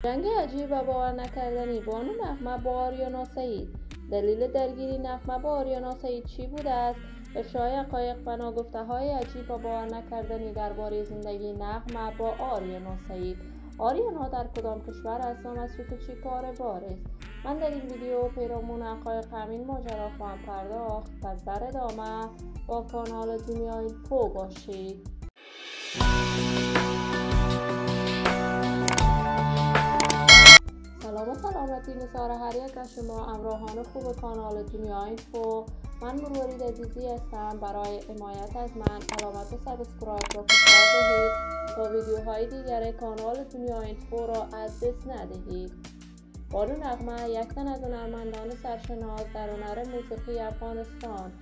جنگ عجیب و باور نکردنی بانو نغمه با آریانا سعید. دلیل درگیری نغمه با آریانا سعید چی بوده است؟ افشای حقایق و ناگفته‌های عجیب و باور نکردنی درباره زندگی نغمه با آریانا سعید. آریانا در کدام کشور است و مصروف چی کار بار است؟ من در این ویدیو پیرامون حقایق همین ماجرا خواهم پرداخت. پس در ادامه با کانال دنیا اینفو باشید. سلام و سلامتی نثار هر یک از شما همراهان خوب کانال دنیا اینفو. من مروارید عزیزی هستم. برای حمایت از من علامت سابسکرایب را فشار دهید تا ویدیوهای دیگر کانال دنیا اینفو را از دست ندهید. بانو نغمه یک تن از هنرمندان سرشناس در هنر موسیقی افغانستان.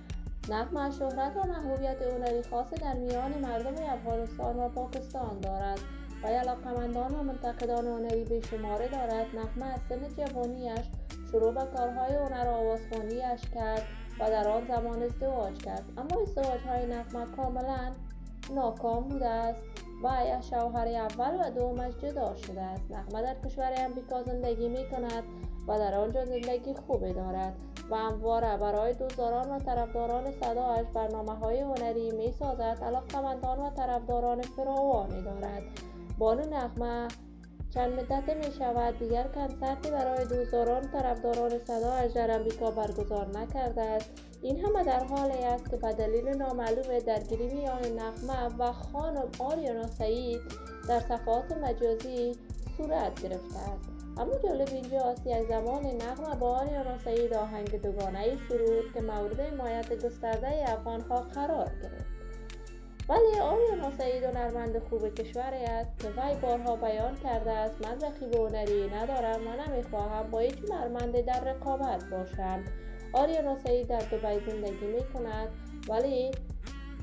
نغمه شهرت و محبوبیت هنری خاص در میان مردم افغانستان و پاکستان دارد و علاقه‌مندان و منتقدان هنری بیشماری دارد. نغمه از سن جوانیش شروع به کارهای هنر آوازخوانی‌اش کرد و در آن زمان ازدواج کرد، اما ازدواج‌های نغمه کاملا ناکام بوده است و از شوهر اول و دومش جدا شده است. نغمه در کشور امریکا زندگی می‌کند و در آنجا زندگی خوبی دارد و همواره برای دوستداران و طرفداران صدایش برنامه‌های هنری می‌سازد. علاقه‌مندان و طرفداران فراوانی دارد. بانو نغمه چند مدت می شود دیگر کنسرتی برای دوستداران و طرفداران صدایش در امریکا برگزار نکرده است. این همه در حالی است که به دلیل نامعلوم درگیری میان نغمه و خانم آریانا سعید در صفحات مجازی صورت گرفته است. اما جالب اینجاست یک زمان نغمه با آریانا سعید آهنگ دوگانه‌ای سرود که مورد حمایت گسترده افغان‌ها قرار گرفت. ولی آریانا سعید هنرمند خوب کشوری است که وی بارها بیان کرده است من رقیب هنری ندارم و نمیخواهم با هیچ هنرمندی در رقابت باشم. آریانا سعید در دبی زندگی میکند ولی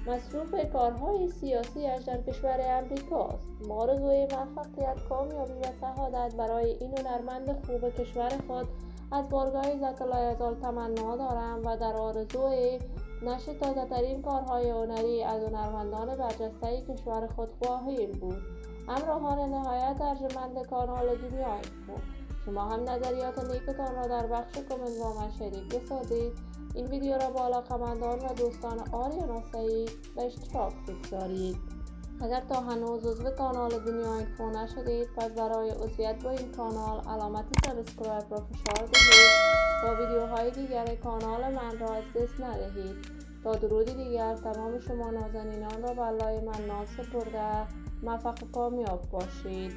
مصروف کارهای سیاسیش در کشور امریکاست. ما آرزوی موفقیت، کامیابی و سعادت برای این هنرمند خوب کشور خود از بارگاه ذات‌العزال تمنا دارم و در آرزوی نشر تازه ترین کارهای هنری از هنرمندان برجسته کشور خود خواهیم بود. همراهان نهایت ارجمند کانال دنیا اینفو، شما هم نظریات نیکتان را در بخش کامنت با من شریک بسازید. این ویدیو را با علاقه‌مندان و دوستان آریانا سعید به اشتراک بگذارید. اگر تا هنوز عضو کانال دنیا اینفو نشدید، پس برای عضویت با این کانال علامت سابسکرایب را فشار دهید تا ویدیوهای دیگر کانال من را از دست ندهید. تا درودی دیگر تمام شما نازنینان را به الله منان سپرده موفق و کامیاب باشید.